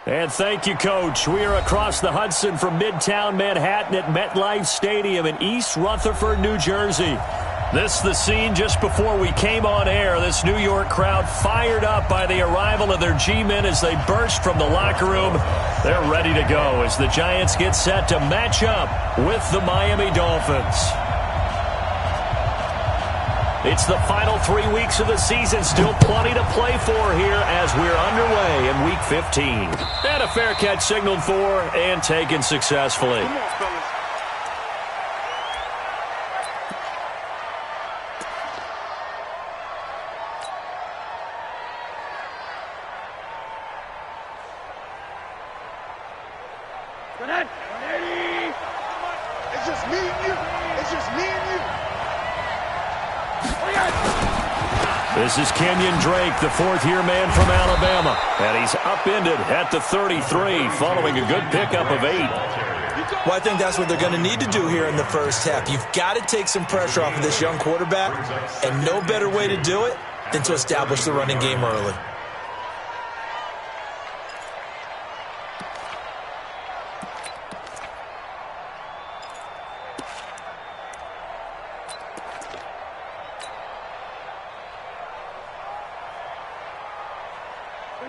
And thank you, Coach. We are across the Hudson from Midtown Manhattan at MetLife Stadium in East Rutherford, New Jersey. This is the scene just before we came on air. This New York crowd fired up by the arrival of their G-men as they burst from the locker room. They're ready to go as the Giants get set to match up with the Miami Dolphins. It's the final 3 weeks of the season. Still plenty to play for here as we're underway in Week 15. And a fair catch signaled for and taken successfully. Come on, fellas. It's just me and you. It's just me and you. This is Kenyon Drake, the fourth-year man from Alabama. And he's upended at the 33 following a good pickup of 8. Well, I think that's what they're going to need to do here in the first half. You've got to take some pressure off of this young quarterback, and no better way to do it than to establish the running game early.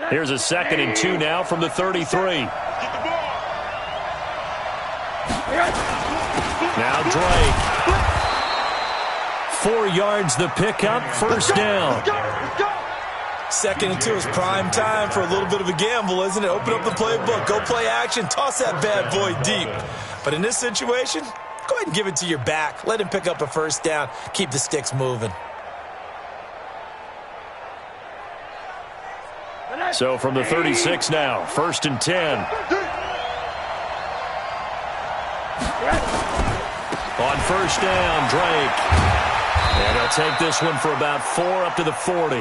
Here's a 2nd and 2 now from the 33. Now Drake. 4 yards the pickup, first down. 2nd and 2 is prime time for a little bit of a gamble, isn't it? Open up the playbook, go play action, toss that bad boy deep. But in this situation, go ahead and give it to your back. Let him pick up a first down. Keep the sticks moving. So from the 36 now, 1st and 10. On first down, Drake. And he'll take this one for about 4 up to the 40.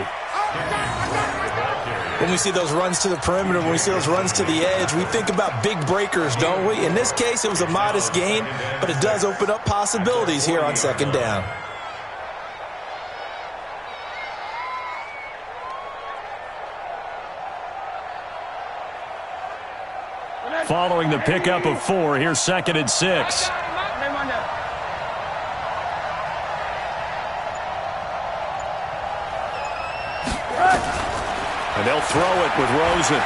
When we see those runs to the perimeter, when we see those runs to the edge, we think about big breakers, don't we? In this case, it was a modest gain, but it does open up possibilities here on 2nd down. Following the pickup of 4, here's 2nd and 6. And they'll throw it with Rosen.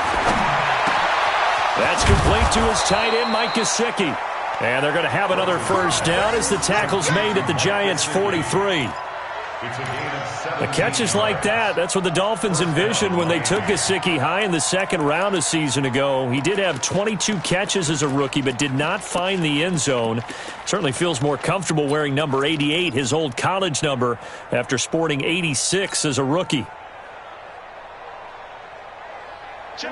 That's complete to his tight end, Mike Gesicki. And they're going to have another first down as the tackle's made at the Giants' 43. The catches like that, that's what the Dolphins envisioned when they took Gesicki high in the 2nd round a season ago. He did have 22 catches as a rookie, but did not find the end zone. Certainly feels more comfortable wearing number 88, his old college number, after sporting 86 as a rookie.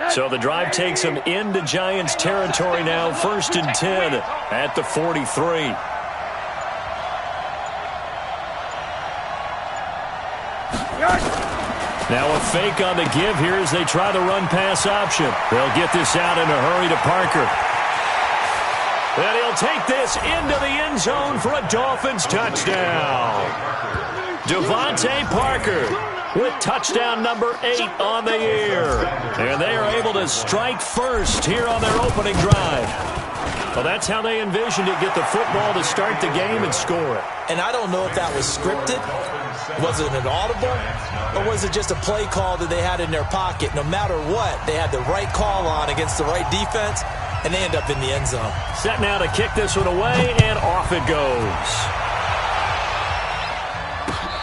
So the drive takes him into Giants territory now, 1st and 10 at the 43. Now a fake on the give here as they try the run-pass option. They'll get this out in a hurry to Parker. And he'll take this into the end zone for a Dolphins touchdown. Devontae Parker with touchdown number 8 on the year. And they are able to strike first here on their opening drive. Well, that's how they envisioned it, get the football to start the game and score it. And I don't know if that was scripted. Was it an audible? Or was it just a play call that they had in their pocket? No matter what, they had the right call on against the right defense, and they end up in the end zone. Set now to kick this one away, and off it goes.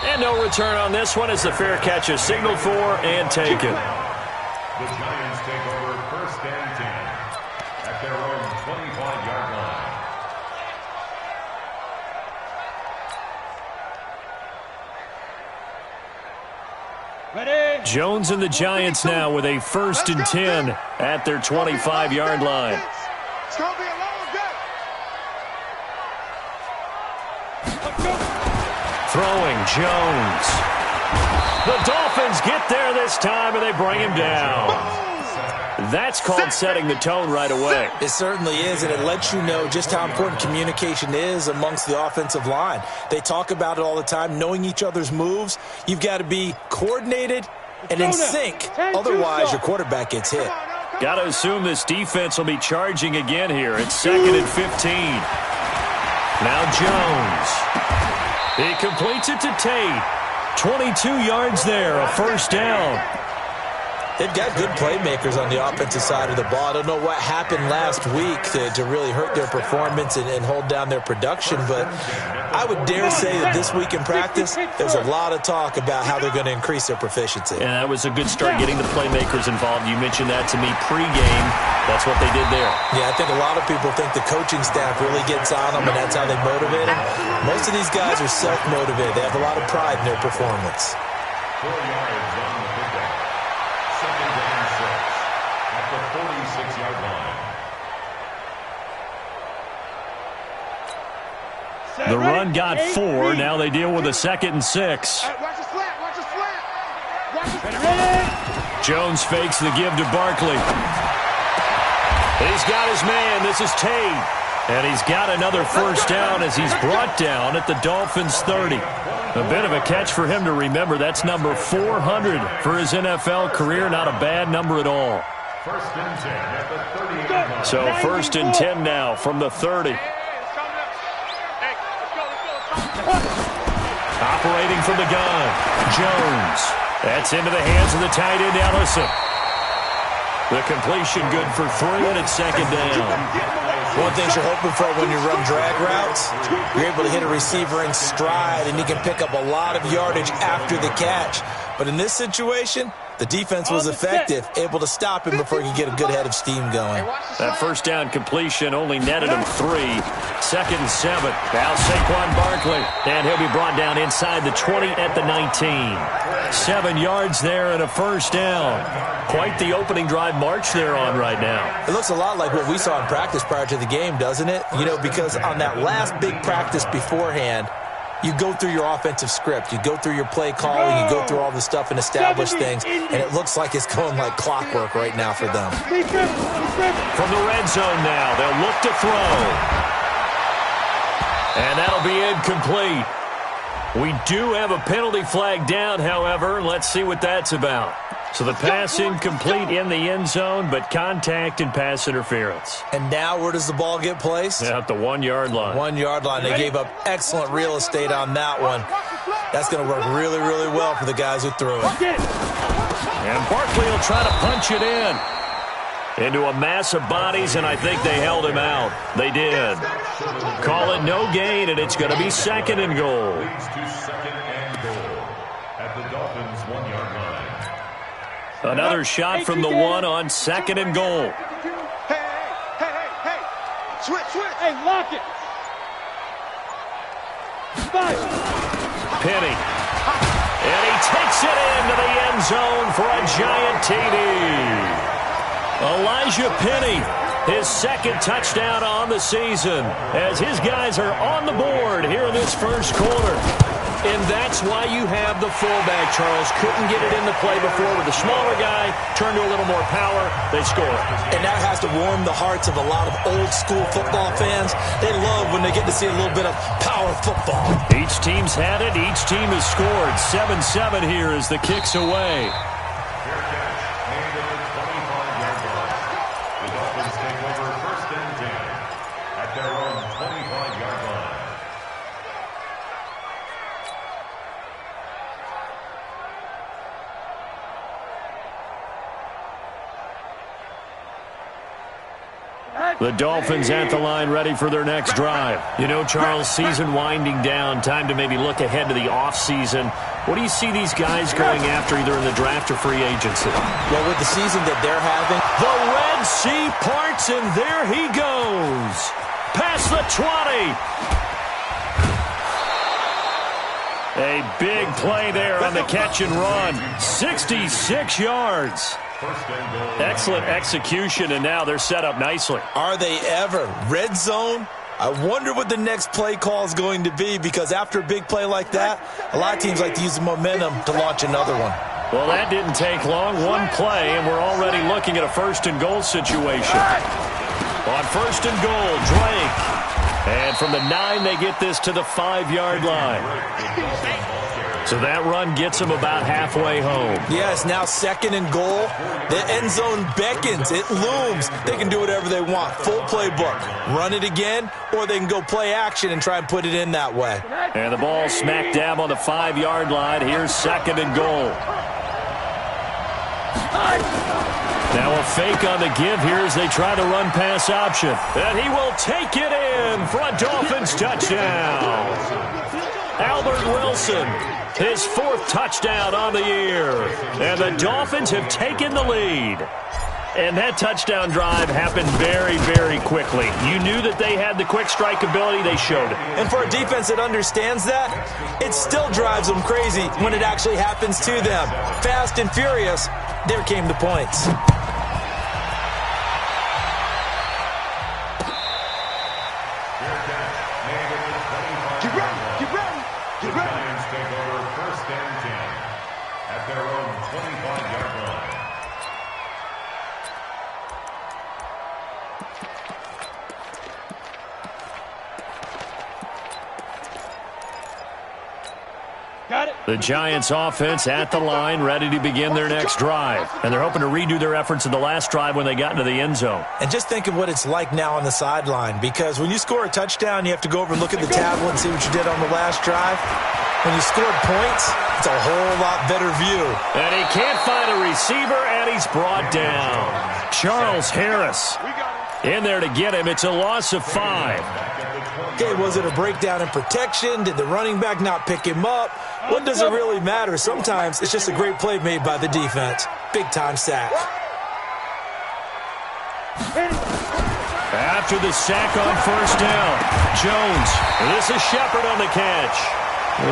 And no return on this one as the fair catch is signaled for and taken. The Giants take over 1st and 10 at their own 25-yard line. Ready? Jones and the Giants now with a 1st and 10 at their 25-yard line. It's going to be a long day. Throwing Jones. The Dolphins get there this time, and they bring him down. That's called setting the tone right away. It certainly is, and it lets you know just how important communication is amongst the offensive line. They talk about it all the time, knowing each other's moves. You've got to be coordinated and in sync. Otherwise, your quarterback gets hit. Got to assume this defense will be charging again here. It's 2nd and 15. Now Jones. He completes it to Tate. 22 yards there, a first down. They've got good playmakers on the offensive side of the ball. I don't know what happened last week to really hurt their performance and hold down their production, but I would dare say that this week in practice, there's a lot of talk about how they're going to increase their proficiency. And that was a good start getting the playmakers involved. You mentioned that to me pregame. That's what they did there. Yeah, I think a lot of people think the coaching staff really gets on them, and that's how they motivate them. Most of these guys are self-motivated. They have a lot of pride in their performance. 4 yards on the pickup. 2nd and 6 at the 46-yard line. The run got 4. Now they deal with a 2nd and 6. Watch his flat. Watch his flat. Watch his flat. Jones fakes the give to Barkley. He's got his man. This is Tate. And he's got another first down as he's brought down at the Dolphins' 30. A bit of a catch for him to remember. That's number 400 for his NFL career. Not a bad number at all. 1st and 10 at the 30. So 1st and 10 now from the 30. Operating from the gun, Jones. That's into the hands of the tight end, Ellison. The completion good for 3, and it's 2nd down. One thing you're hoping for when you run drag routes, you're able to hit a receiver in stride, and he can pick up a lot of yardage after the catch. But in this situation, the defense was effective, able to stop him before he could get a good head of steam going. That first down completion only netted him 3. 2nd and 7. Now Saquon Barkley, and he'll be brought down inside the 20 at the 19. 7 yards there and a first down. Quite the opening drive march they're on right now. It looks a lot like what we saw in practice prior to the game, doesn't it? You know, because on that last big practice beforehand, you go through your offensive script, you go through your play calling, you go through all the stuff and establish things, and it looks like it's going like clockwork right now for them. From the red zone now, they'll look to throw. And that'll be incomplete. We do have a penalty flag down, however. Let's see what that's about. So the pass incomplete in the end zone, but contact and pass interference. And now where does the ball get placed? Yeah, at the 1 yard line. 1 yard line. They gave up excellent real estate on that one. That's going to work really, really well for the guys who threw it. And Barkley will try to punch it into a mass of bodies, and I think they held him out. They did. Call it no gain, and it's going to be 2nd and goal. Leads to 2nd and goal at the Dolphins' 1 yard line. Another shot from the 1 on 2nd and goal. Hey. Switch. Hey, lock it. Penny. And he takes it into the end zone for a Giant TD. Elijah Penny, his 2nd touchdown on the season, as his guys are on the board here in this first quarter. And that's why you have the fullback, Charles. Couldn't get it into play before with the smaller guy. Turned to a little more power. They score. And that has to warm the hearts of a lot of old-school football fans. They love when they get to see a little bit of power football. Each team's had it. Each team has scored. 7-7 here as the kick's away. Fair catch made at the 25-yard line. The Dolphins take over 1st and 10 at their own 25-yard line. The Dolphins at the line ready for their next drive. You know, Charles, season winding down, time to maybe look ahead to the offseason. What do you see these guys going after either in the draft or free agency? Well, with the season that they're having, the Red Sea parts, and there he goes. Past the 20. A big play there on the catch and run. 66 yards. Excellent execution, and now they're set up nicely. Are they ever? Red zone? I wonder what the next play call is going to be, because after a big play like that, a lot of teams like to use the momentum to launch another one. Well, that didn't take long. One play, and we're already looking at a 1st and goal situation. On 1st and goal, Drake. And from the 9, they get this to the 5-yard line. So that run gets them about halfway home. Yes, now 2nd and goal. The end zone beckons. It looms. They can do whatever they want. Full playbook. Run it again, or they can go play action and try and put it in that way. And the ball smack dab on the 5-yard line. Here's 2nd and goal. Now a fake on the give here as they try the run-pass option. And he will take it in for a Dolphins touchdown. Albert Wilson, his 4th touchdown on the year. And the Dolphins have taken the lead. And that touchdown drive happened very, very quickly. You knew that they had the quick strike ability. They showed it. And for a defense that understands that, it still drives them crazy when it actually happens to them. Fast and furious, there came the points. The Giants offense at the line, ready to begin their next drive. And they're hoping to redo their efforts in the last drive when they got into the end zone. And just think of what it's like now on the sideline, because when you score a touchdown, you have to go over and look at the tablet and see what you did on the last drive. When you scored points, it's a whole lot better view. And he can't find a receiver, and he's brought down. Charles Harris in there to get him. It's a loss of 5. Okay, was it a breakdown in protection? Did the running back not pick him up? What does it really matter? Sometimes it's just a great play made by the defense. Big-time sack. After the sack on 1st down, Jones. This is Shepard on the catch.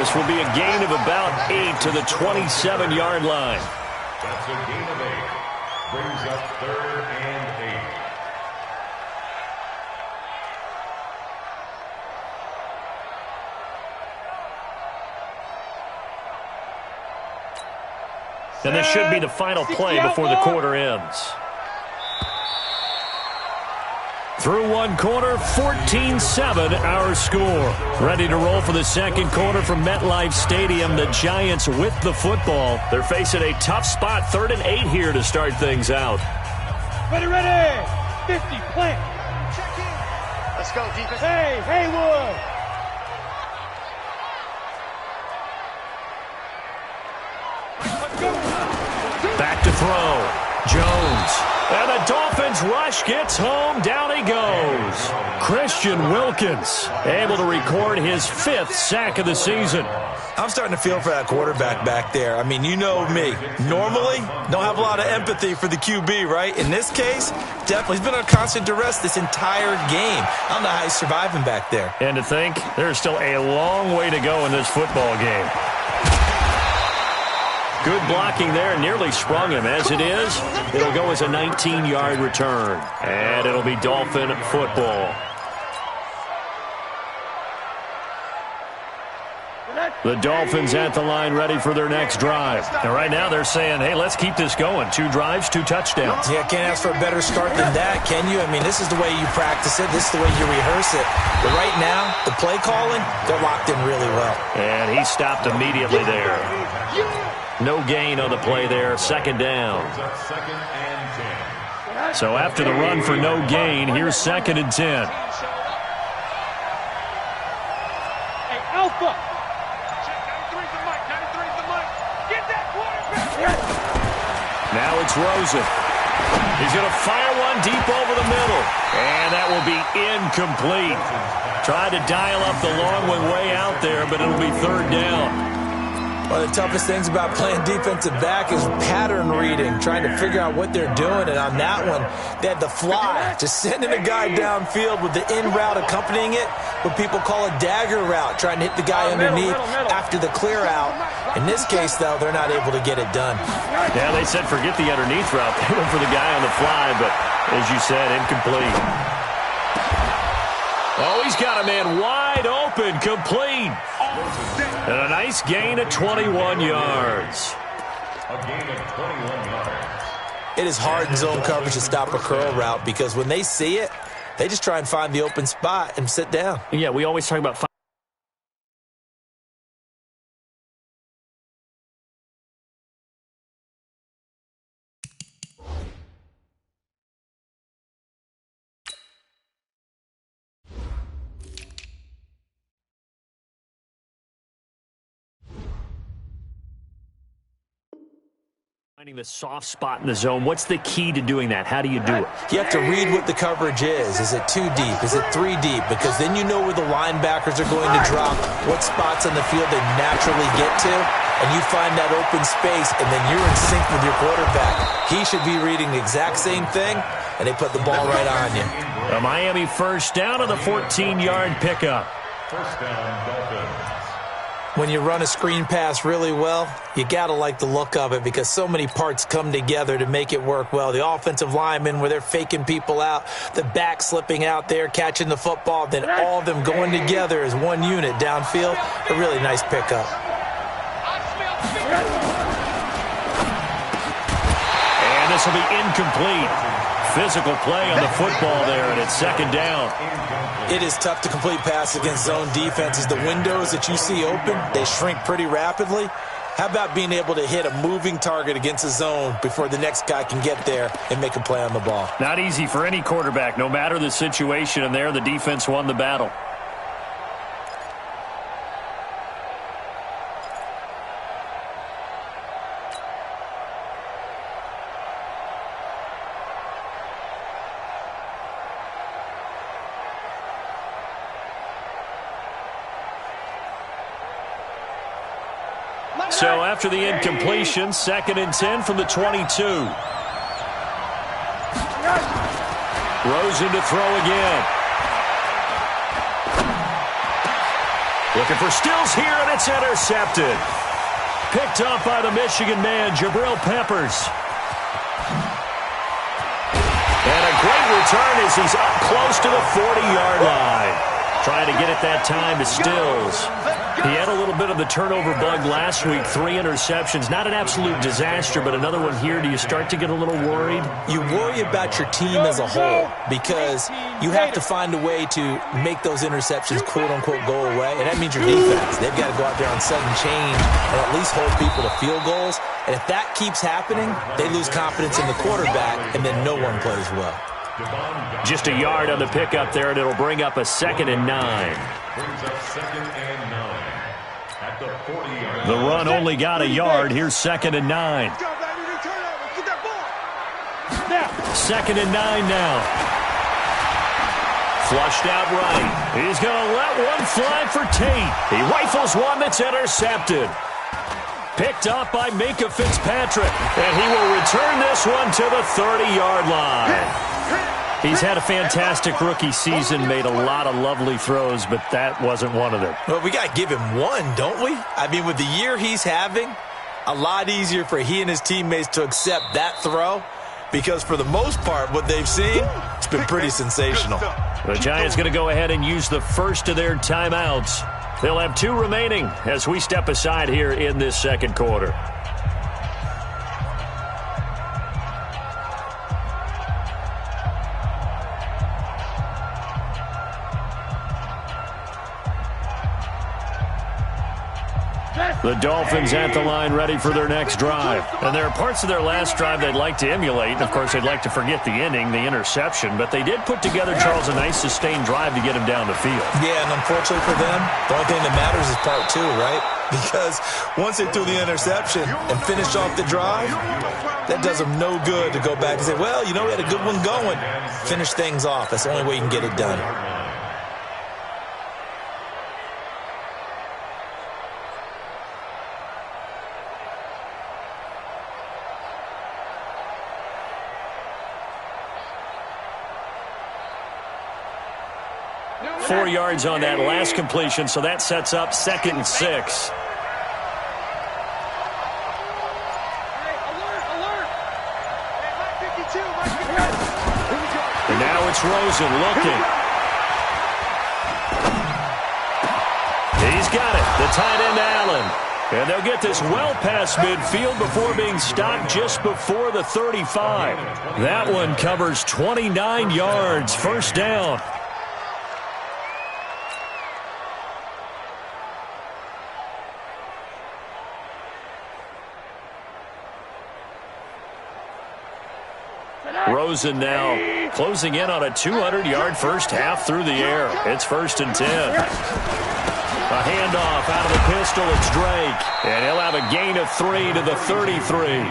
This will be a gain of about 8 to the 27-yard line. That's a gain of 8. Brings up 3rd and 8. And this should be the final play before the quarter ends. Through one quarter, 14-7 our score. Ready to roll for the second quarter from MetLife Stadium. The Giants with the football. They're facing a tough spot, 3rd and 8 here to start things out. Ready, 50, plant. Check in. Let's go, defense. Hey, Haywood. Back to throw. Jones. And the Dolphins rush gets home. Down he goes. Christian Wilkins able to record his 5th sack of the season. I'm starting to feel for that quarterback back there. I mean, you know me. Normally, don't have a lot of empathy for the QB, right? In this case, definitely. He's been on constant duress this entire game. I don't know how he's surviving back there. And to think, there's still a long way to go in this football game. Good blocking there, nearly sprung him. As it is, it'll go as a 19-yard return. And it'll be Dolphin football. The Dolphins at the line ready for their next drive. And right now they're saying, hey, let's keep this going. 2 drives, 2 touchdowns. Yeah, can't ask for a better start than that, can you? I mean, this is the way you practice it. This is the way you rehearse it. But right now, the play calling, they're locked in really well. And he stopped immediately there. No gain on the play there. 2nd down. So after the run for no gain, here's 2nd and 10. Hey, Alpha. Now it's Rosen. He's going to fire one deep over the middle. And that will be incomplete. Tried to dial up the long one way out there, but it'll be 3rd down. One of the toughest things about playing defensive back is pattern reading, trying to figure out what they're doing. And on that one, they had the fly, just sending a guy downfield with the in route accompanying it, what people call a dagger route, trying to hit the guy underneath after the clear out. In this case, though, they're not able to get it done. Yeah, they said forget the underneath route. They went for the guy on the fly, but as you said, incomplete. Oh, he's got a man wide open, complete. And a nice gain of 21 yards. A gain of 21 yards. It is hard in zone coverage to stop a curl route because when they see it, they just try and find the open spot and sit down. Yeah, we always talk about Finding the soft spot in the zone. What's the key to doing that? How do you do it? You have to read what the coverage is. Is it 2 deep? Is it 3 deep? Because then you know where the linebackers are going to drop, what spots on the field they naturally get to, and you find that open space, and then you're in sync with your quarterback. He should be reading the exact same thing, and they put the ball right on you. A Miami first down on the 14-yard pickup. First down, Dolphins. When you run a screen pass really well, you got to like the look of it because so many parts come together to make it work well. The offensive linemen, where they're faking people out, the back slipping out there, catching the football, then all of them going together as one unit downfield. A really nice pickup. And this will be incomplete. Physical play on the football there, and it's second down. It is tough to complete passes against zone defenses. The windows that you see open, they shrink pretty rapidly. How about being able to hit a moving target against a zone before the next guy can get there and make a play on the ball? Not easy for any quarterback, no matter the situation, and there the defense won the battle. So after the incompletion, 2nd and 10 from the 22. Rosen to throw again. Looking for Stills here, and it's intercepted. Picked up by the Michigan man, Jabril Peppers. And a great return as he's up close to the 40-yard line. Trying to get it that time to Stills. He had a little bit of the turnover bug last week, 3 interceptions. Not an absolute disaster, but another one here. Do you start to get a little worried? You worry about your team as a whole because you have to find a way to make those interceptions, quote-unquote, go away. And that means your defense. They've got to go out there on sudden change and at least hold people to field goals. And if that keeps happening, they lose confidence in the quarterback, and then no one plays well. Just a yard on the pickup there, and it'll bring up a 2nd and 9. Brings up 2nd and 9 at the 40-yard line. The run only got a yard. Here's 2nd and 9. 2nd and 9 now. Flushed out right. He's going to let one fly for Tate. He rifles one that's intercepted. Picked up by Minka Fitzpatrick. And he will return this one to the 30-yard line. He's had a fantastic rookie season, made a lot of lovely throws, but that wasn't one of them. Well, we got to give him one, don't we? I mean, with the year he's having, a lot easier for he and his teammates to accept that throw because for the most part, what they've seen, it's been pretty sensational. The Giants going to go ahead and use the first of their timeouts. They'll have 2 remaining as we step aside here in this second quarter. The Dolphins at the line ready for their next drive. And there are parts of their last drive they'd like to emulate. And, of course, they'd like to forget the inning, the interception. But they did put together, Charles, a nice sustained drive to get him down the field. Yeah, and unfortunately for them, the only thing that matters is part 2, right? Because once they threw the interception and finished off the drive, that does them no good to go back and say, well, you know, we had a good one going. Finish things off. That's the only way you can get it done. Four yards on that last completion, so that sets up 2nd and 6. And now it's Rosen looking. He's got it. The tight end, Allen. And they'll get this well past midfield before being stopped just before the 35. That one covers 29 yards. First down. Rosen now closing in on a 200-yard first half through the air. It's 1st and 10. A handoff out of the pistol. It's Drake. And he'll have a gain of 3 to the 33.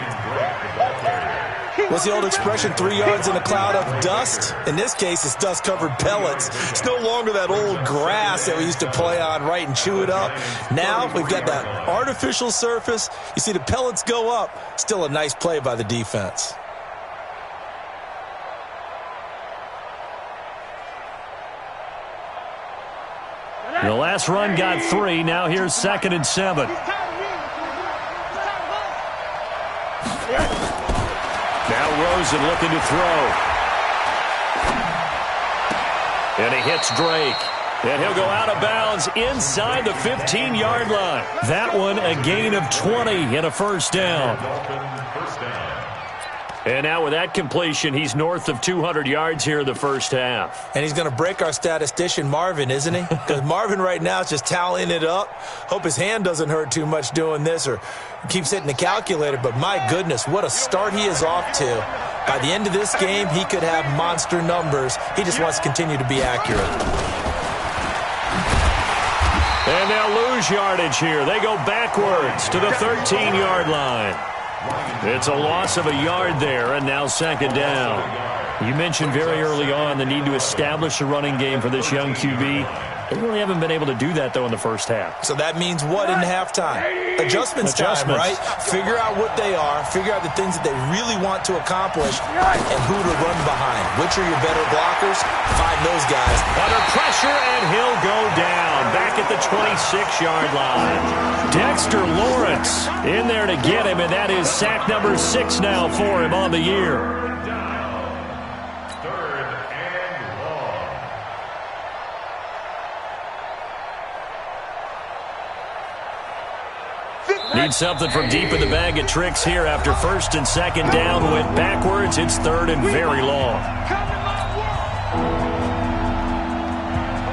What's the old expression, 3 yards in a cloud of dust? In this case, it's dust-covered pellets. It's no longer that old grass that we used to play on, right, and chew it up. Now we've got that artificial surface. You see the pellets go up. Still a nice play by the defense. The last run got 3. Now here's 2nd and 7. Now Rosen looking to throw. And he hits Drake. And he'll go out of bounds inside the 15-yard line. That one a gain of 20 and a first down. And now with that completion, he's north of 200 yards here in the first half. And he's going to break our statistician, Marvin, isn't he? Because Marvin right now is just tallying it up. Hope his hand doesn't hurt too much doing this or keeps hitting the calculator. But my goodness, what a start he is off to. By the end of this game, he could have monster numbers. He just wants to continue to be accurate. And they'll lose yardage here. They go backwards to the 13-yard line. It's a loss of a yard there, and now 2nd down. You mentioned very early on the need to establish a running game for this young QB. They really haven't been able to do that, though, in the first half. So that means what in halftime? Adjustments time, right? Figure out what they are, figure out the things that they really want to accomplish, and who to run behind. Which are your better blockers? Find those guys. Under pressure, and he'll go down back at the 26-yard line. Dexter Lawrence in there to get him, and that is sack number 6 now for him on the year. Need something from deep in the bag of tricks here after 1st and 2nd down. Went backwards. It's 3rd and very long.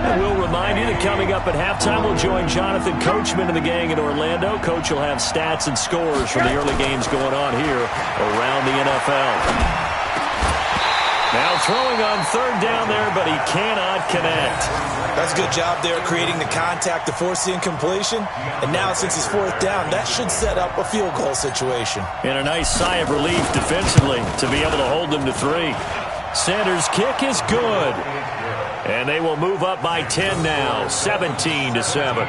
And we'll remind you that coming up at halftime, we'll join Jonathan Coachman and the gang in Orlando. Coach will have stats and scores from the early games going on here around the NFL. Now throwing on 3rd down there, but he cannot connect. That's a good job there creating the contact to force the incompletion. And now since it's 4th down, that should set up a field goal situation. And a nice sigh of relief defensively to be able to hold them to 3. Sanders' kick is good. And they will move up by 10 now, 17-7.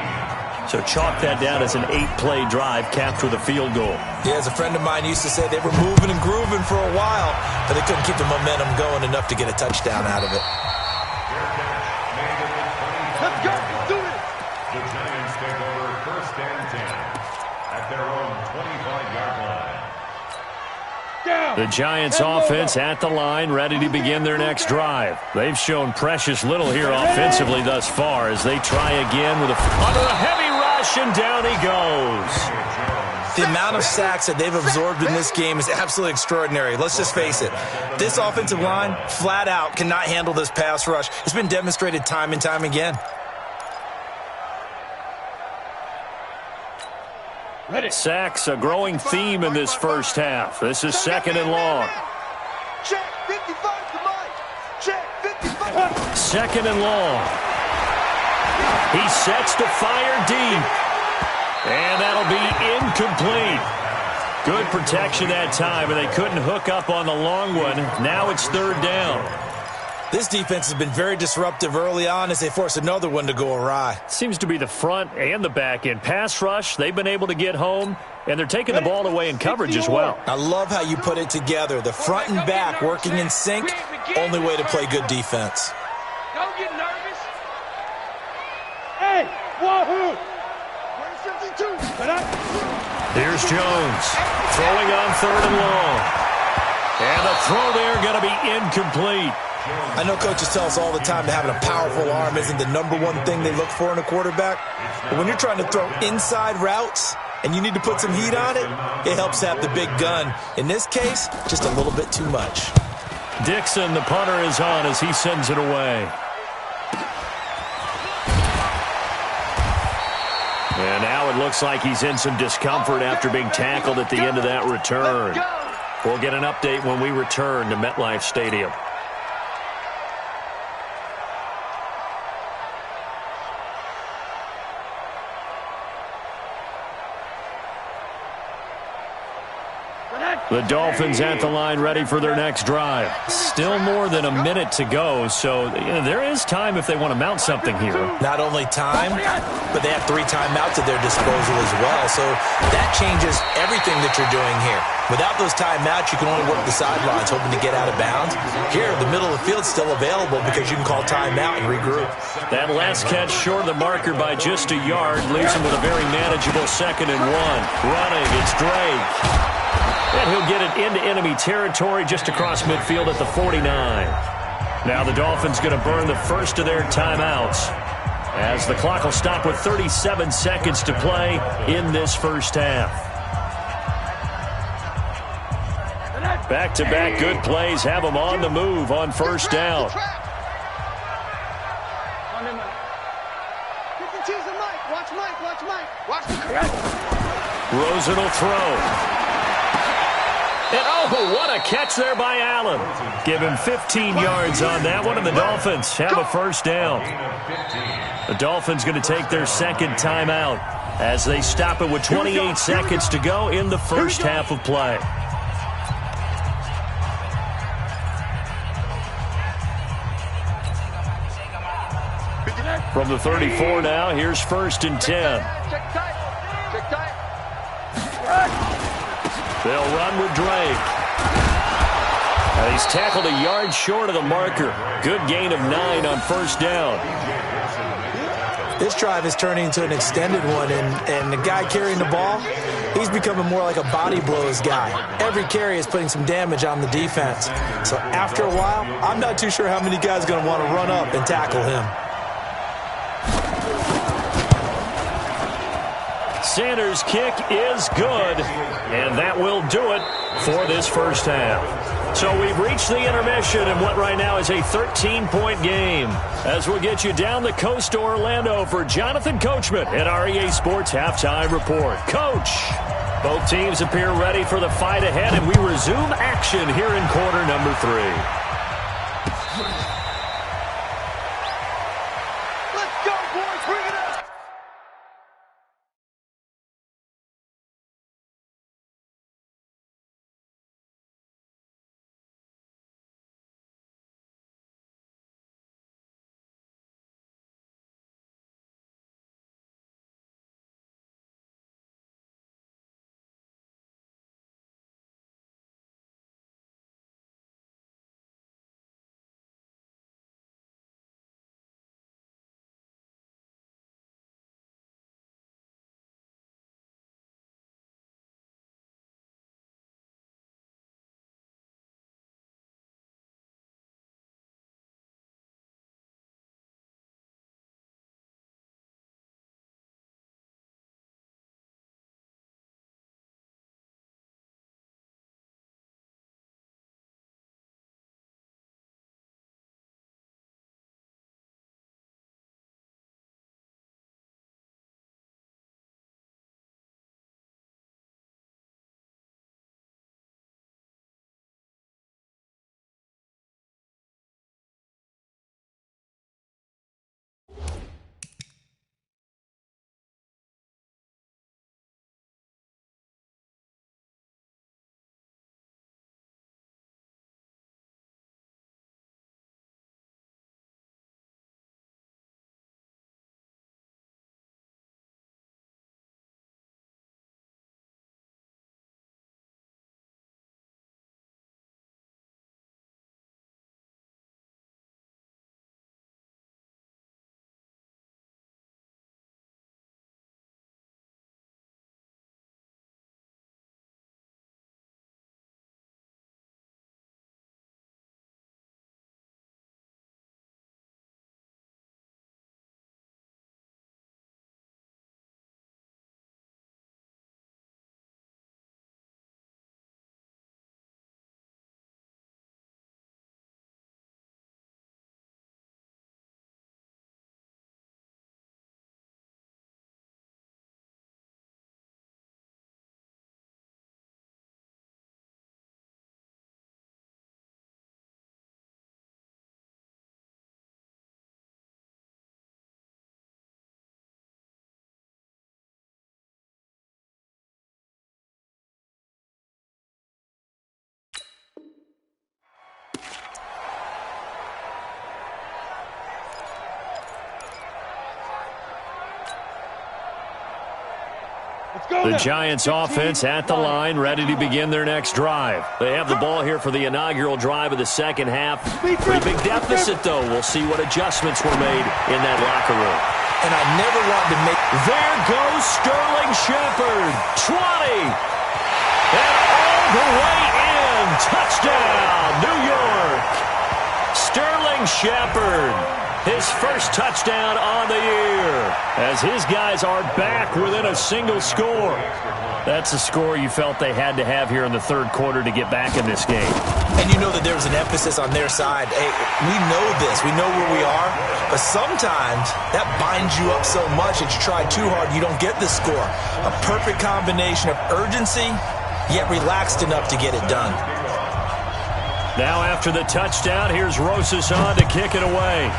So chalk that down as an 8-play drive capped with a field goal. Yeah, as a friend of mine used to say, they were moving and grooving for a while, but they couldn't keep the momentum going enough to get a touchdown out of it. Let's go. Let's do it. The Giants take over 1st and 10 at their own 25-yard line. The Giants offense at the line, ready to begin their next drive. They've shown precious little here offensively thus far as they try again with under a heavy rush, and down he goes. The amount of sacks that they've absorbed in this game is absolutely extraordinary. Let's just face it. This offensive line, flat out, cannot handle this pass rush. It's been demonstrated time and time again. Sacks, a growing theme in this first half. This is 2nd and long. Check 55 to Mike. Check 55. 2nd and long. He sets to fire deep. And that'll be incomplete. Good protection that time, and they couldn't hook up on the long one. Now it's 3rd down. This defense has been very disruptive early on as they force another one to go awry. Seems to be the front and the back end. Pass rush, they've been able to get home, and they're taking the ball away in coverage as well. I love how you put it together. The front and back working in sync, only way to play good defense. Don't get nervous. Hey, wahoo! Where's 52? Here's Jones, throwing on 3rd and long. And the throw there going to be incomplete. I know coaches tell us all the time that having a powerful arm isn't the #1 thing they look for in a quarterback. But when you're trying to throw inside routes and you need to put some heat on it, it helps have the big gun. In this case, just a little bit too much. Dixon, the punter, is on as he sends it away. And now it looks like he's in some discomfort after being tackled at the end of that return. We'll get an update when we return to MetLife Stadium. The Dolphins at the line ready for their next drive. Still more than a minute to go, so there is time if they want to mount something here. Not only time, but they have 3 timeouts at their disposal as well, so that changes everything that you're doing here. Without those timeouts, you can only work the sidelines, hoping to get out of bounds. Here, the middle of the field's still available because you can call timeout and regroup. That last catch short of the marker by just a yard leaves him with a very manageable 2nd and 1. Running, it's Drake. And he'll get it into enemy territory just across midfield at the 49. Now the Dolphins going to burn the first of their timeouts as the clock will stop with 37 seconds to play in this first half. Back-to-back good plays have them on the move on first down. Rosen will throw. And oh, what a catch there by Allen. Give him 15 yards on that one, and the Dolphins have a first down. The Dolphins going to take their 2nd timeout as they stop it with 28 seconds to go in the first half of play. From the 34 now, here's 1st and 10. They'll run with Drake. And he's tackled a yard short of the marker. Good gain of 9 on first down. This drive is turning into an extended one, and the guy carrying the ball, he's becoming more like a body blows guy. Every carry is putting some damage on the defense. So after a while, I'm not too sure how many guys are going to want to run up and tackle him. Sanders' kick is good, and that will do it for this first half. So we've reached the intermission in what right now is a 13-point game. As we'll get you down the coast to Orlando for Jonathan Coachman at our EA Sports Halftime Report. Coach, both teams appear ready for the fight ahead, and we resume action here in quarter number 3. The Giants offense at the line, ready to begin their next drive. They have the ball here for the inaugural drive of the second half. Pretty big deficit, though. We'll see what adjustments were made in that locker room. And I never wanted to make... There goes Sterling Shepard. 20. And all the way in. Touchdown, New York. Sterling Shepard. His first touchdown on the year as his guys are back within a single score. That's a score you felt they had to have here in the third quarter to get back in this game. And you know that there was an emphasis on their side. Hey, we know this. We know where we are. But sometimes that binds you up so much that you try too hard, you don't get the score. A perfect combination of urgency, yet relaxed enough to get it done. Now after the touchdown, here's Rosas on to kick it away.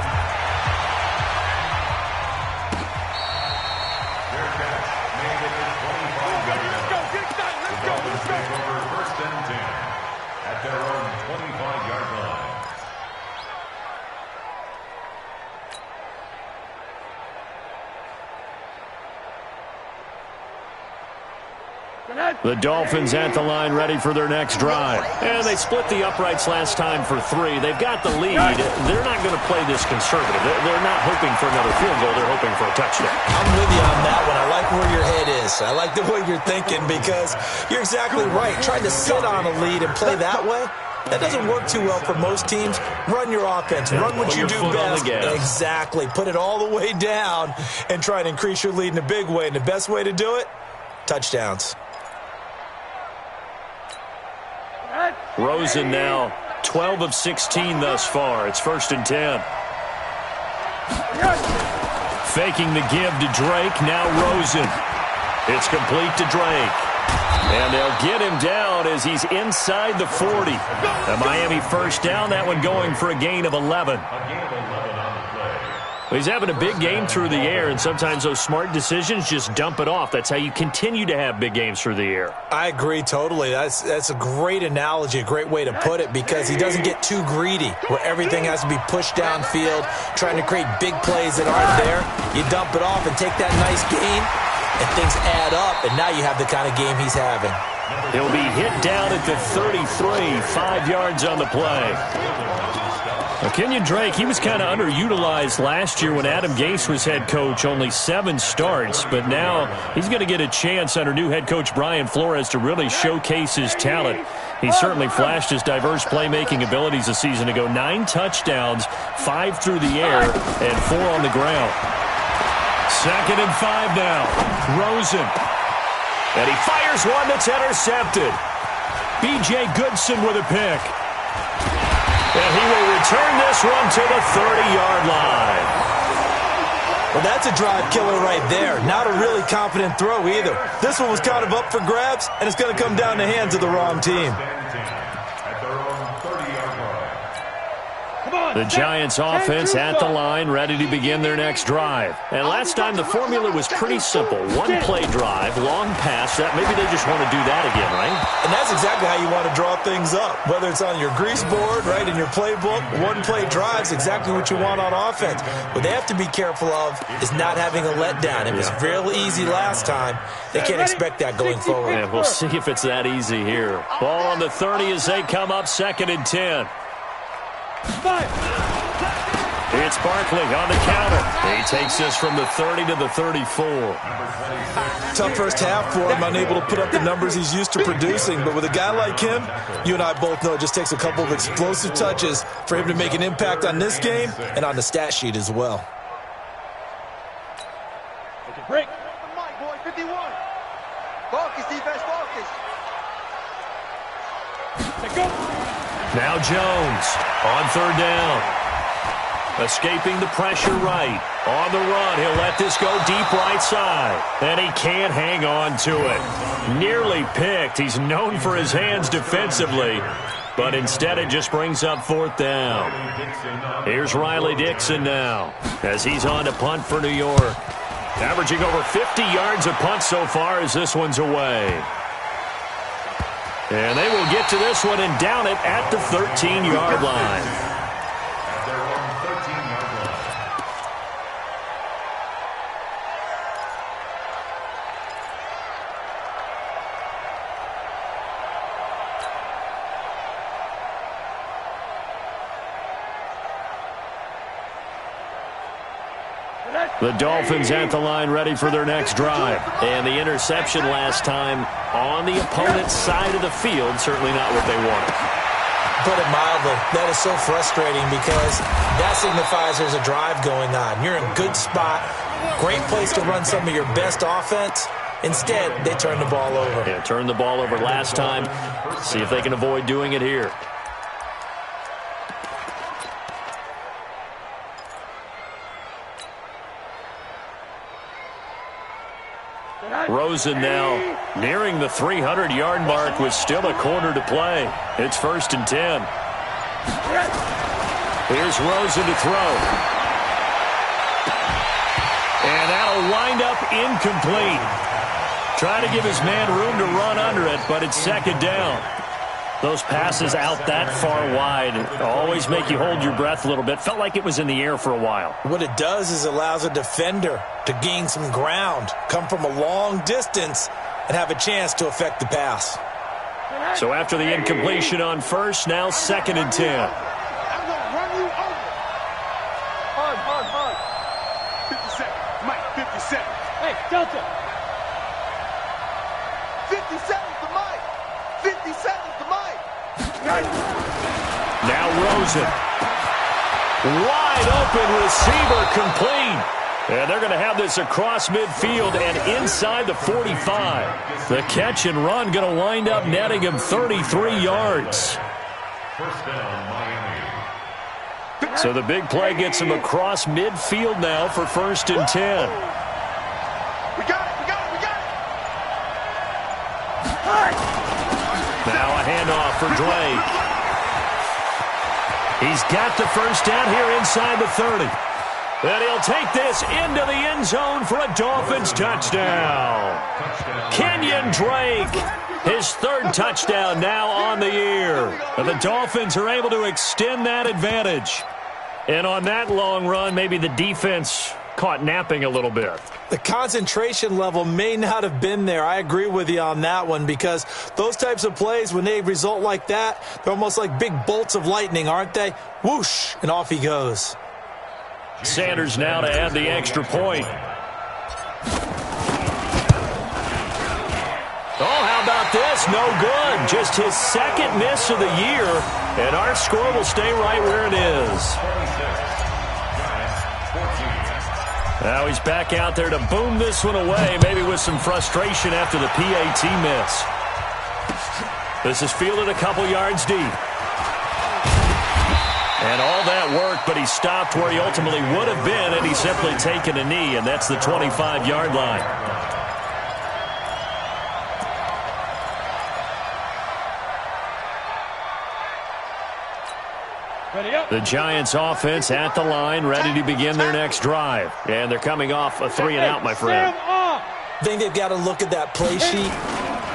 The Dolphins at the line ready for their next drive. And they split the uprights last time for 3. They've got the lead. They're not going to play this conservative. They're not hoping for another field goal. They're hoping for a touchdown. I'm with you on that one. I like where your head is. I like the way you're thinking because you're exactly right. Trying to sit on a lead and play that way, that doesn't work too well for most teams. Run your offense. Run what you do best. Exactly. Put it all the way down and try and increase your lead in a big way. And the best way to do it, touchdowns. Rosen now 12 of 16 thus far. It's 1st and 10. Faking the give to Drake. Now Rosen. It's complete to Drake. And they'll get him down as he's inside the 40. The Miami first down. That one going for a gain of 11. He's having a big game through the air, and sometimes those smart decisions just dump it off. That's how you continue to have big games through the air. I agree totally. That's a great analogy, a great way to put it, because he doesn't get too greedy where everything has to be pushed downfield, trying to create big plays that aren't there. You dump it off and take that nice gain, and things add up, and now you have the kind of game he's having. He'll be hit down at the 33, 5 yards on the play. Kenyon Drake, he was kind of underutilized last year when Adam Gase was head coach, only 7 starts, but now he's going to get a chance under new head coach Brian Flores to really showcase his talent. He certainly flashed his diverse playmaking abilities a season ago. 9 touchdowns, 5 through the air, and 4 on the ground. 2nd and 5 now. Rosen. And he fires one that's intercepted. B.J. Goodson with a pick. And he will return this one to the 30-yard line. Well, that's a drive killer right there. Not a really confident throw either. This one was kind of up for grabs, and it's going to come down the hands of the wrong team. The Giants offense at the line, ready to begin their next drive. And last time the formula was pretty simple. 1-play drive, long pass. Maybe they just want to do that again, right? And that's exactly how you want to draw things up. Whether it's on your grease board, right, in your playbook, 1-play drive is exactly what you want on offense. What they have to be careful of is not having a letdown. It was real easy last time. They can't expect that going forward. Yeah, we'll see if it's that easy here. Ball on the 30 as they come up 2nd and 10. It's Barkley on the counter. He takes this from the 30 to the 34. Tough first half for him, unable to put up the numbers he's used to producing. But with a guy like him, you and I both know it just takes a couple of explosive touches for him to make an impact on this game and on the stat sheet as well. Break. 51. Focus, defense, focus. Now Jones on 3rd down. Escaping the pressure right. On the run, he'll let this go deep right side. And he can't hang on to it. Nearly picked. He's known for his hands defensively. But instead it just brings up 4th down. Here's Riley Dixon now as he's on to punt for New York. Averaging over 50 yards a punt so far as this one's away. And they will get to this one and down it at the 13-yard line. The Dolphins at the line ready for their next drive. And the interception last time on the opponent's side of the field, certainly not what they wanted. Put it mildly, that is so frustrating because that signifies there's a drive going on. You're in a good spot, great place to run some of your best offense. Instead, they turn the ball over. Yeah, turned the ball over last time. See if they can avoid doing it here. Rosen now nearing the 300-yard mark with still a quarter to play. It's 1st and 10. Here's Rosen to throw. And that'll wind up incomplete. Trying to give his man room to run under it, but it's 2nd down. Those passes out that far wide always make you hold your breath a little bit. Felt like it was in the air for a while. What it does is allows a defender to gain some ground, come from a long distance, and have a chance to affect the pass. So after the incompletion on first, now 2nd and 10. I'm going to run you over. Hard. 50 seconds. Mike, 50 seconds. Hey, Delta. 50 seconds to Mike. 50 seconds to Mike. Now Rosen. Wide open receiver complete. And they're going to have this across midfield and inside the 45. The catch and run going to wind up netting him 33 yards. First down, Miami. So the big play gets him across midfield now for 1st and 10. We got it. Now a handoff for Drake. He's got the first down here inside the 30. And he'll take this into the end zone for a Dolphins touchdown. Kenyon Drake, his 3rd touchdown now on the year. And the Dolphins are able to extend that advantage. And on that long run, maybe the defense caught napping a little bit. The concentration level may not have been there. I agree with you on that one because those types of plays, when they result like that, they're almost like big bolts of lightning, aren't they? Whoosh, and off he goes. Sanders now to add the extra point. Oh, how about this? No good. Just his 2nd miss of the year, and our score will stay right where it is. Now he's back out there to boom this one away, maybe with some frustration after the PAT miss. This is fielded a couple yards deep. And all that work, but he stopped where he ultimately would have been, and he's simply taken a knee, and that's the 25-yard line. The Giants offense at the line, ready to begin their next drive. And they're coming off a 3-and-out, my friend. I think they've got to look at that play sheet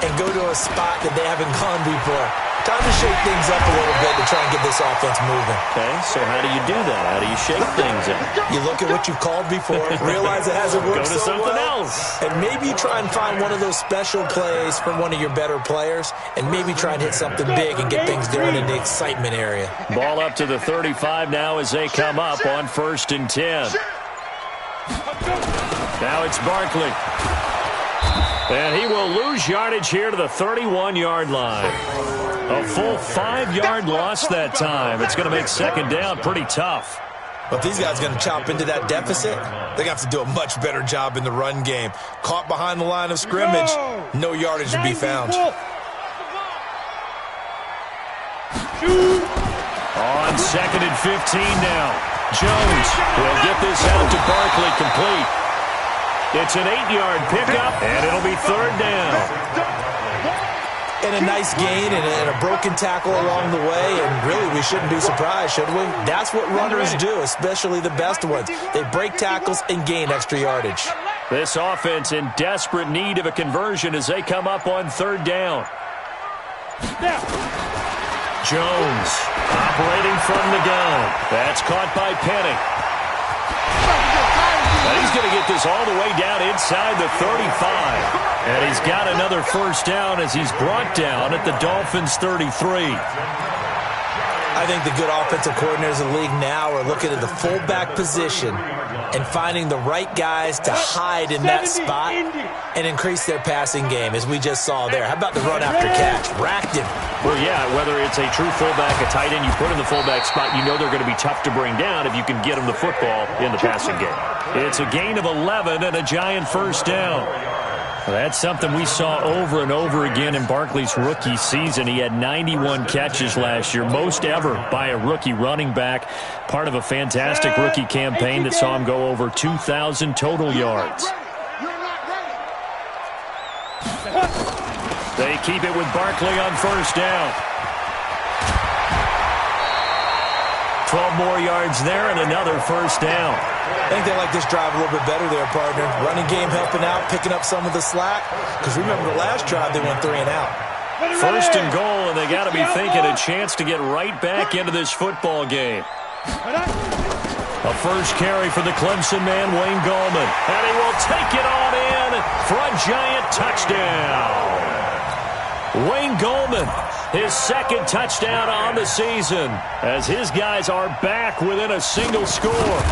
and go to a spot that they haven't gone before. Time to shake things up a little bit to try and get this offense moving. Okay, so how do you do that? How do you shake things up? You look at what you've called before, realize it hasn't worked so well. Go to something else. And maybe try and find one of those special plays from one of your better players, and maybe try and hit something big and get things going in the excitement area. Ball up to the 35 now as they come up on 1st and 10. Now it's Barkley. And he will lose yardage here to the 31-yard line. A full 5-yard loss that time. It's going to make 2nd down pretty tough. But if these guys are going to chop into that deficit, they're going to have to do a much better job in the run game. Caught behind the line of scrimmage, no yardage to be found. On 2nd and 15 now. Jones will get this out to Barkley complete. It's an 8-yard pickup, and it'll be 3rd down. And a nice gain and a broken tackle along the way, and really we shouldn't be surprised, should we? That's what runners do, especially the best ones. They break tackles and gain extra yardage. This offense in desperate need of a conversion as they come up on 3rd down. Jones operating from the gun. That's caught by Penny. And he's going to get this all the way down inside the 35. And he's got another 1st down as he's brought down at the Dolphins' 33. I think the good offensive coordinators in the league now are looking at the fullback position and finding the right guys to hide in that spot and increase their passing game, as we just saw there. How about the run after catch? Racked him. Well, yeah, whether it's a true fullback, a tight end you put in the fullback spot, you know they're going to be tough to bring down if you can get them the football in the passing game. It's a gain of 11 and a Giant first down. That's something we saw over and over again in Barkley's rookie season. He had 91 catches last year, most ever by a rookie running back. Part of a fantastic rookie campaign that saw him go over 2,000 total yards. They keep it with Barkley on first down. 12 more yards there and another first down. I think they like this drive a little bit better there, partner. Running game helping out, picking up some of the slack. Because remember the last drive, they went 3 and out. First and goal, and they got to be thinking a chance to get right back into this football game. A first carry for the Clemson man, Wayne Gallman. And he will take it on in for a Giant touchdown. Wayne Gallman, his second touchdown on the season, as his guys are back within a single score.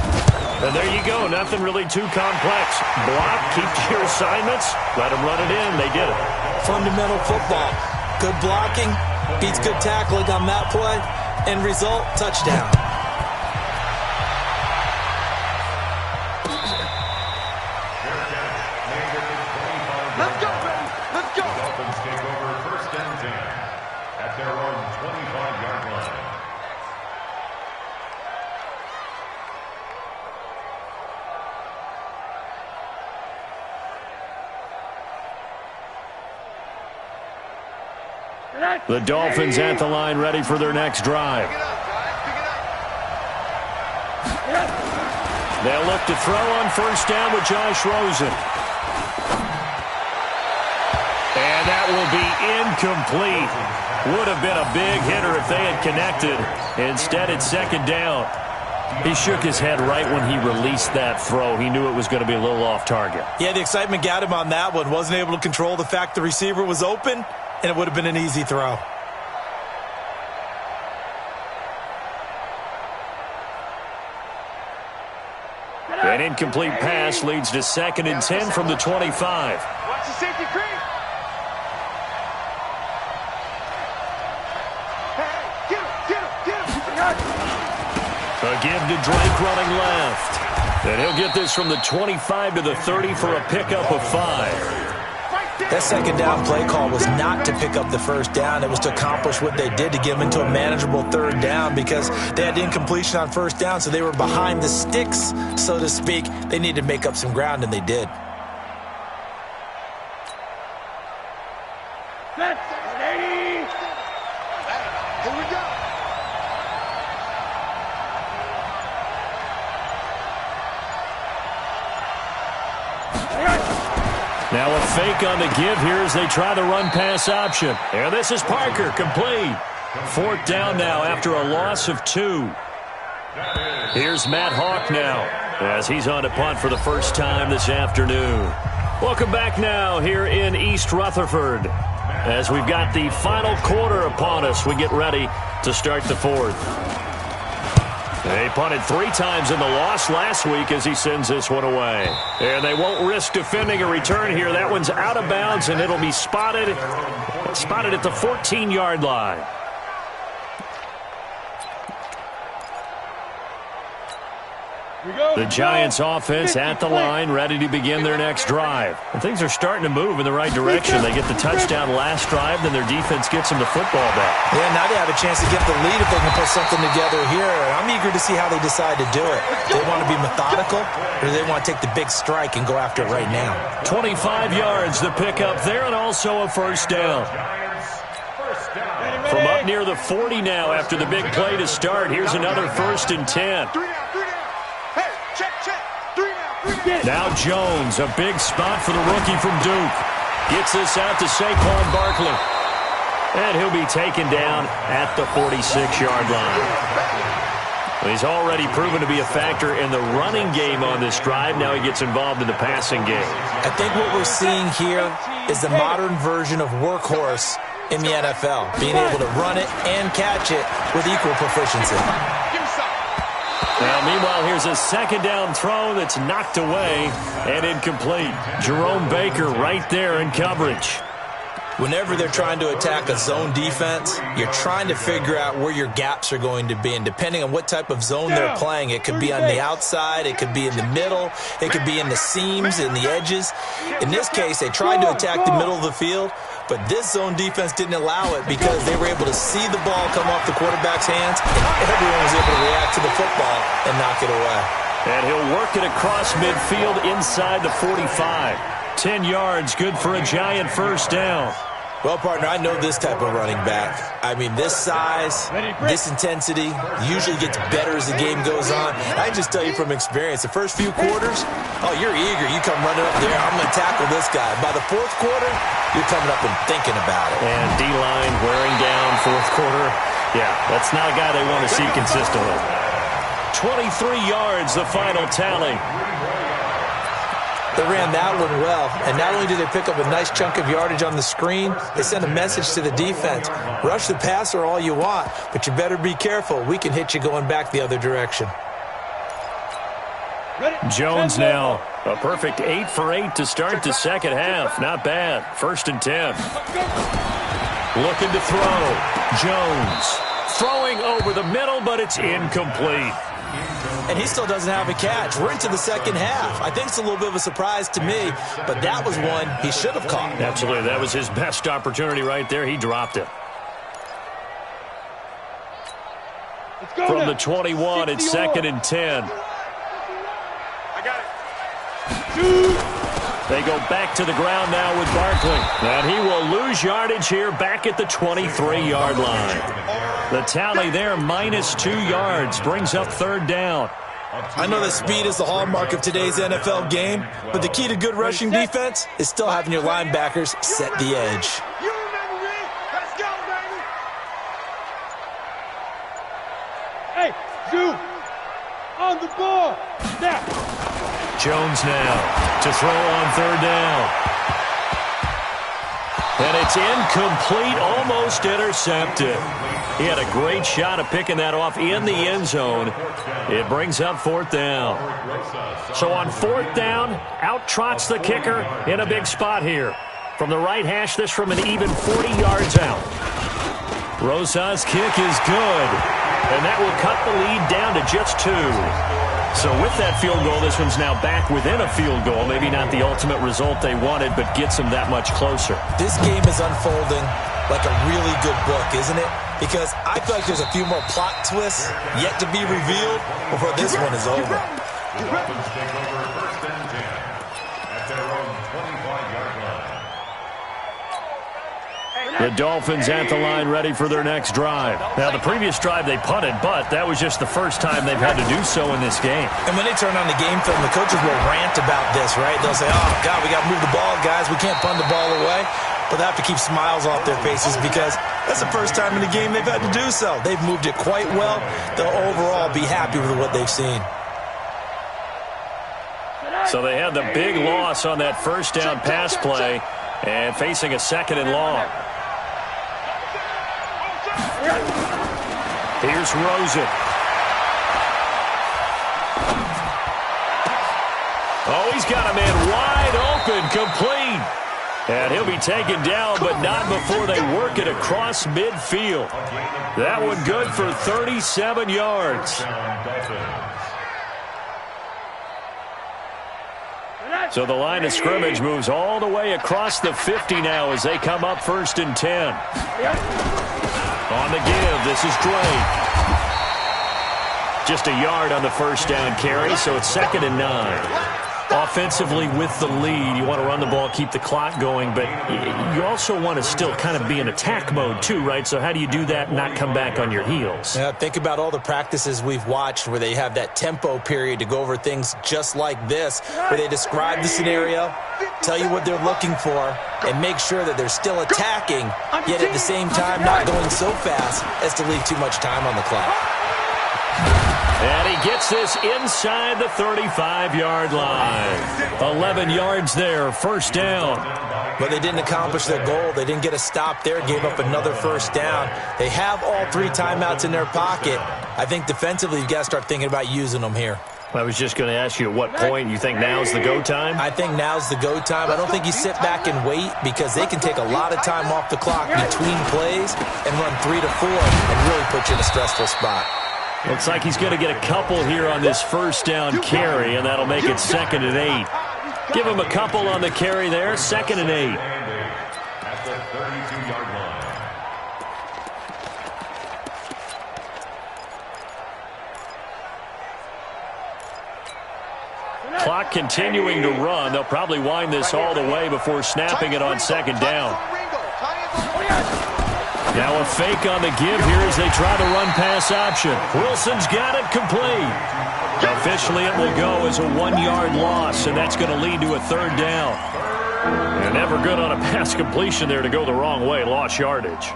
And there you go, nothing really too complex. Block, keep to your assignments, let them run it in. They did it. Fundamental football. Good blocking, beats good tackling on that play. End result, touchdown. Let's go, baby. Let's go. The Dolphins take over first and 10 at their own 25-yard line. The Dolphins at the line, ready for their next drive. They'll look to throw on first down with Josh Rosen. And that will be incomplete. Would have been a big hitter if they had connected. Instead, it's second down. He shook his head right when he released that throw. He knew it was going to be a little off target. Yeah, the excitement got him on that one. Wasn't able to control the fact the receiver was open, and it would have been an easy throw. An incomplete pass leads to second and 10 from the 25. Watch the safety creep. Hey, get him. A give to Drake running left. And he'll get this from the 25 to the 30 for a pickup of 5. That second down play call was not to pick up the first down. It was to accomplish what they did, to get them into a manageable third down, because they had incompletion on first down, so they were behind the sticks, so to speak. They needed to make up some ground, and they did. That's 80. Here we go. Now a fake on the give here as they try the run-pass option. And this is Parker, complete. Fourth down now after a loss of 2. Here's Matt Hawk now as he's on a punt for the first time this afternoon. Welcome back now here in East Rutherford. As we've got the final quarter upon us, we get ready to start the fourth. They punted 3 times in the loss last week as he sends this one away. And they won't risk defending a return here. That one's out of bounds, and it'll be spotted at the 14-yard line. The Giants offense at the line, ready to begin their next drive. And things are starting to move in the right direction. They get the touchdown last drive, then their defense gets them the football back. Yeah, now they have a chance to get the lead if they can put something together here. I'm eager to see how they decide to do it. Do they want to be methodical, or do they want to take the big strike and go after it right now? 25 yards to pick up there, and also a first down. From up near the 40 now after the big play to start, here's another first and 10. Now Jones, a big spot for the rookie from Duke. Gets this out to Saquon Barkley. And he'll be taken down at the 46-yard line. He's already proven to be a factor in the running game on this drive. Now he gets involved in the passing game. I think what we're seeing here is the modern version of workhorse in the NFL, being able to run it and catch it with equal proficiency. Now, meanwhile, here's a second down throw that's knocked away and incomplete. Jerome Baker right there in coverage. Whenever they're trying to attack a zone defense, you're trying to figure out where your gaps are going to be. And depending on what type of zone they're playing, it could be on the outside, it could be in the middle, it could be in the seams, in the edges. In this case, they tried to attack the middle of the field, but this zone defense didn't allow it because they were able to see the ball come off the quarterback's hands, and everyone was able to react to the football and knock it away. And he'll work it across midfield inside the 45. 10 yards, good for a Giant first down. Well, partner, I know this type of running back. I mean, this size, this intensity usually gets better as the game goes on. I can just tell you from experience, the first few quarters, oh, you're eager. You come running up there, I'm going to tackle this guy. By the fourth quarter, you're coming up and thinking about it. And D-line wearing down fourth quarter. Yeah, that's not a guy they want to see consistently. 23 yards, the final tally. They ran that one well, and not only did they pick up a nice chunk of yardage on the screen, they sent a message to the defense. Rush the passer all you want, but you better be careful. We can hit you going back the other direction. Jones now, a perfect 8 for 8 to start the second half. Not bad. 1st and 10. Looking to throw. Jones throwing over the middle, but it's incomplete. And he still doesn't have a catch. We're into the second half. I think it's a little bit of a surprise to me, but that was one he should have caught. Absolutely. That was his best opportunity right there. He dropped it. From the 21, it's 2nd and 10. I got it. They go back to the ground now with Barkley. And he will lose yardage here back at the 23-yard line. The tally there, -2 yards, brings up 3rd down. I know that speed is the hallmark of today's NFL game, but the key to good rushing defense is still having your linebackers set the edge. You remember me? Let's go, baby. Hey, Zoo, on the ball. Now. Jones now to throw on 3rd down. And it's incomplete, almost intercepted. He had a great shot at picking that off in the end zone. It brings up 4th down. So on 4th down, out trots the kicker in a big spot here. From the right hash, this from an even 40 yards out. Rosa's kick is good. And that will cut the lead down to just 2. So with that field goal, this one's now back within a field goal. Maybe not the ultimate result they wanted, but gets them that much closer. This game is unfolding like a really good book, isn't it? Because I feel like there's a few more plot twists yet to be revealed before this one is over. The Dolphins take over 1st and 10 at their own 25-yard line. The Dolphins at the line ready for their next drive. Now, the previous drive they punted, but that was just the first time they've had to do so in this game. And when they turn on the game film, the coaches will rant about this, right? They'll say, oh, God, we got to move the ball, guys. We can't punt the ball away. But they have to keep smiles off their faces because that's the first time in the game they've had to do so. They've moved it quite well. They'll overall be happy with what they've seen. So they had the big loss on that 1st down pass play and facing a 2nd and long. Here's Rosen. Oh, he's got a man wide open, complete. And he'll be taken down, but not before they work it across midfield. That one good for 37 yards. So the line of scrimmage moves all the way across the 50 now as they come up 1st and 10. On the give, this is Drake. Just a yard on the 1st down carry, so it's 2nd and 9. Offensively with the lead, you want to run the ball, keep the clock going, but you also want to still kind of be in attack mode too, right? So how do you do that and not come back on your heels? Yeah, think about all the practices we've watched where they have that tempo period to go over things just like this, where they describe the scenario, tell you what they're looking for, and make sure that they're still attacking, yet at the same time not going so fast as to leave too much time on the clock. And he gets this inside the 35-yard line. 11 yards there, first down. But they didn't accomplish their goal. They didn't get a stop there, gave up another first down. They have all 3 timeouts in their pocket. I think defensively you've got to start thinking about using them here. I was just going to ask you at what point you think now's the go time? I think now's the go time. I don't think you sit back and wait because they can take a lot of time off the clock between plays and run 3 to 4 and really put you in a stressful spot. Looks like he's going to get a couple here on this first down carry, and that'll make it 2nd and 8. Give him a couple on the carry there, 2nd and 8. At the 32-yard line. Clock continuing to run. They'll probably wind this all the way before snapping it on 2nd down. Now a fake on the give here as they try the run-pass option. Wilson's got it complete. Officially, it will go as a 1-yard loss, and that's going to lead to a 3rd down. And never good on a pass completion there to go the wrong way. Lost yardage.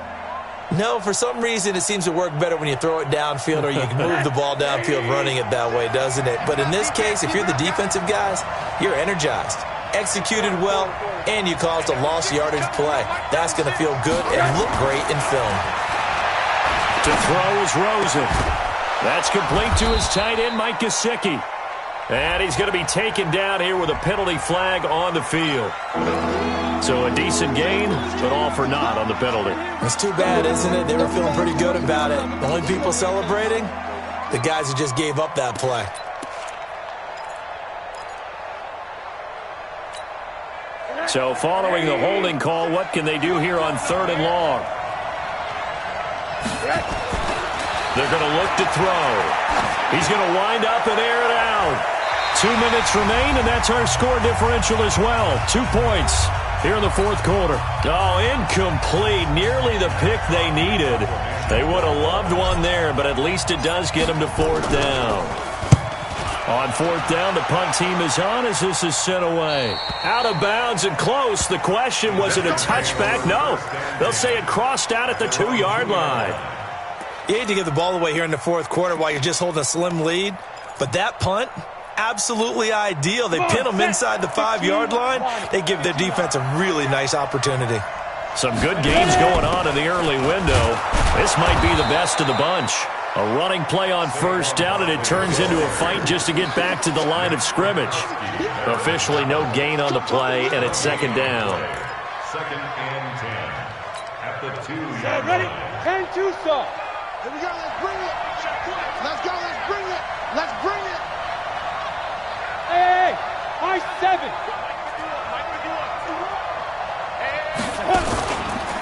No, for some reason it seems to work better when you throw it downfield or you can move the ball downfield running it that way, doesn't it? But in this case, if you're the defensive guys, you're energized, executed well, and you caused a lost yardage play. That's going to feel good and look great in film. To throw is Rosen. That's complete to his tight end, Mike Gesicki. And he's going to be taken down here with a penalty flag on the field. So a decent gain, but all for naught on the penalty. It's too bad, isn't it? They were feeling pretty good about it. The only people celebrating, the guys who just gave up that play. So following the holding call, what can they do here on 3rd and long? They're going to look to throw. He's going to wind up and air it out. 2 minutes remain, and that's our score differential as well. 2 points here in the 4th quarter. Oh, incomplete. Nearly the pick they needed. They would have loved one there, but at least it does get them to 4th down. On 4th down, the punt team is on as this is sent away. Out of bounds and close. The question, was it a touchback? No. They'll say it crossed out at the 2-yard line. You hate to give the ball away here in the 4th quarter while you're just holding a slim lead, but that punt, absolutely ideal. They pin them inside the 5-yard line. They give their defense a really nice opportunity. Some good games going on in the early window. This might be the best of the bunch. A running play on 1st down, and it turns into a fight just to get back to the line of scrimmage. Officially no gain on the play, and it's 2nd down. 2nd and 10. At the 2-yard line. Ready? 10-2 stop. Here we go. Let's bring it. Let's go. Let's bring it. Let's bring it. Hey, high 7.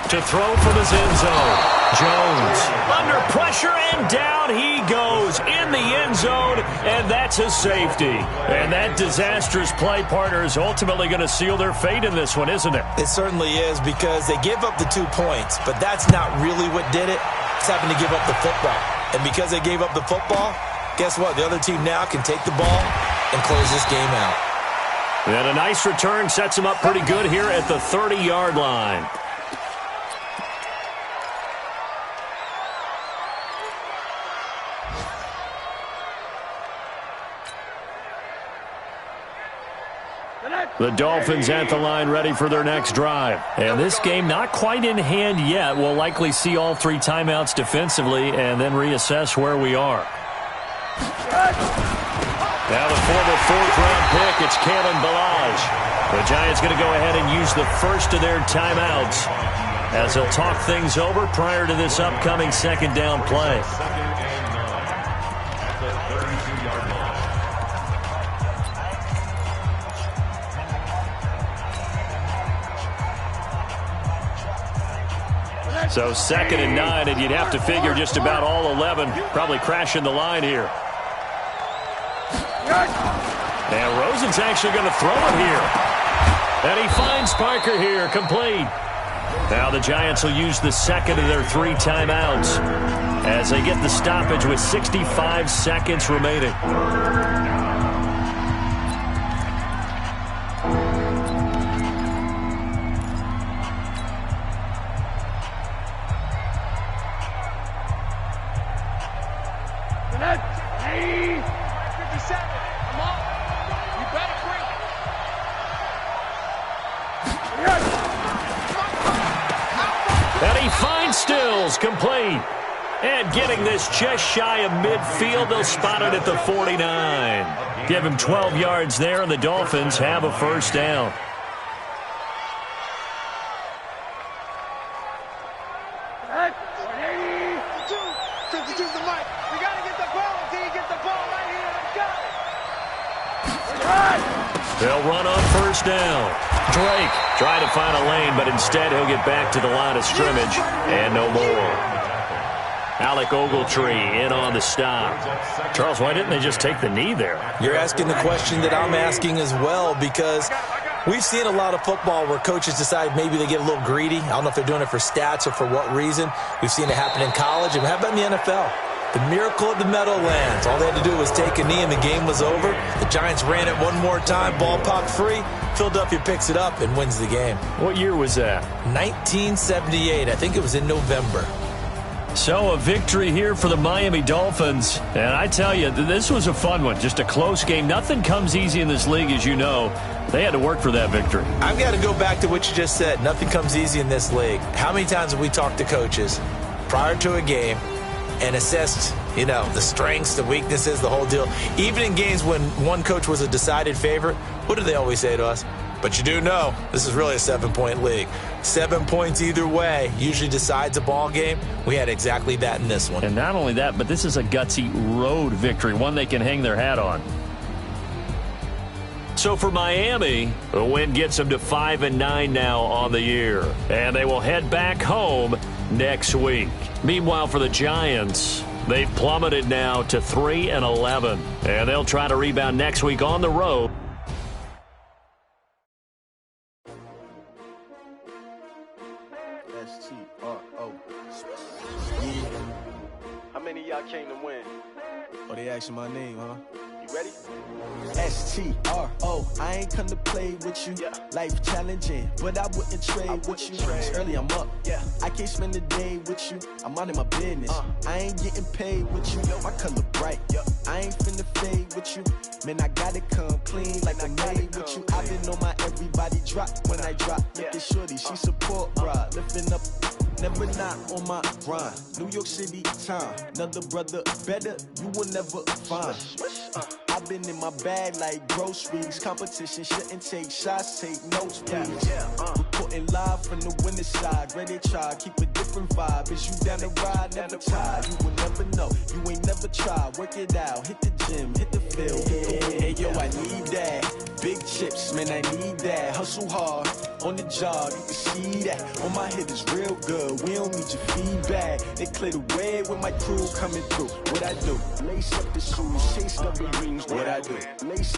To throw from his end zone. Jones under pressure, and down he goes in the end zone, and that's a safety. And that disastrous play partner is ultimately going to seal their fate in this one, isn't it? It certainly is, because they gave up the 2 points, but that's not really what did it. It's having to give up the football. And because they gave up the football, guess what? The other team now can take the ball and close this game out. And a nice return sets them up pretty good here at the 30-yard line. The Dolphins at the line ready for their next drive. And this game not quite in hand yet. We'll likely see all 3 timeouts defensively and then reassess where we are. Now the former 4th-round pick, it's Kalen Ballage. The Giants going to go ahead and use the first of their timeouts as they'll talk things over prior to this upcoming 2nd down play. 2nd and 9. At the 32-yard line. So 2nd and 9, and you'd have to figure just about all 11 probably crashing the line here. And Rosen's actually going to throw it here. And he finds Parker here, complete. Now the Giants will use the 2nd of their 3 timeouts as they get the stoppage with 65 seconds remaining. Ready? 57. I'm on. You better bring it. And he finds Stills, complete. And getting this just shy of midfield, they'll spot it at the 49. Give him 12 yards there, and the Dolphins have a first down. They'll run on first down. Drake trying to find a lane, but instead he'll get back to the line of scrimmage and no more. Alec Ogletree in on the stop. Charles, why didn't they just take the knee there? You're asking the question that I'm asking as well, because we've seen a lot of football where coaches decide maybe they get a little greedy. I don't know if they're doing it for stats or for what reason. We've seen it happen in college, and how about in the NFL? The miracle of the Meadowlands. All they had to do was take a knee and the game was over. The Giants ran it one more time. Ball popped free. Philadelphia picks it up and wins the game. What year was that? 1978. I think it was in November. So a victory here for the Miami Dolphins. And I tell you, this was a fun one. Just a close game. Nothing comes easy in this league, as you know. They had to work for that victory. I've got to go back to what you just said. Nothing comes easy in this league. How many times have we talked to coaches prior to a game and assessed, the strengths, the weaknesses, the whole deal? Even in games when one coach was a decided favorite, what do they always say to us? But you do know this is really a 7-point league. 7 points either way usually decides a ball game. We had exactly that in this one. And not only that, but this is a gutsy road victory, one they can hang their hat on. So for Miami, the win gets them to 5-9 now on the year. And they will head back home next week. Meanwhile, for the Giants, they've plummeted now to 3-11. And they'll try to rebound next week on the road. S-T-R-O. Yeah. How many of y'all came to win? Oh, they asking my name, huh? You ready? S-T-R-O. I ain't come to play with you. Yeah. Life challenging, but I wouldn't trade with you. It's early, I'm up. Yeah. I can't spend the day with you. I'm minding my business. I ain't getting paid with you. My color bright. Yeah. I ain't finna fade with you. Man, I gotta come clean like I'm made with you. I've been on my everybody drop when I drop. Look at shorty, she support, bruh. Lifting up. Never not on my grind. New York City time. Another brother better, you will never find. I've been in my bag like groceries. Competition shouldn't take shots, take notes, please. Reporting live from the winning side. Ready to try, keep a different vibe. Is you down the ride, never tired. You will never know, you ain't never tried. Work it out, hit the gym, hit the field. Hey yo, I need that. Big chips, man, I need that. Hustle hard, on the job, you can see that. On my hit is real good, we don't need your feedback. They clear the way with my crew coming through. What I do? Lace up the shoes, chase up the rings. What I do? Lace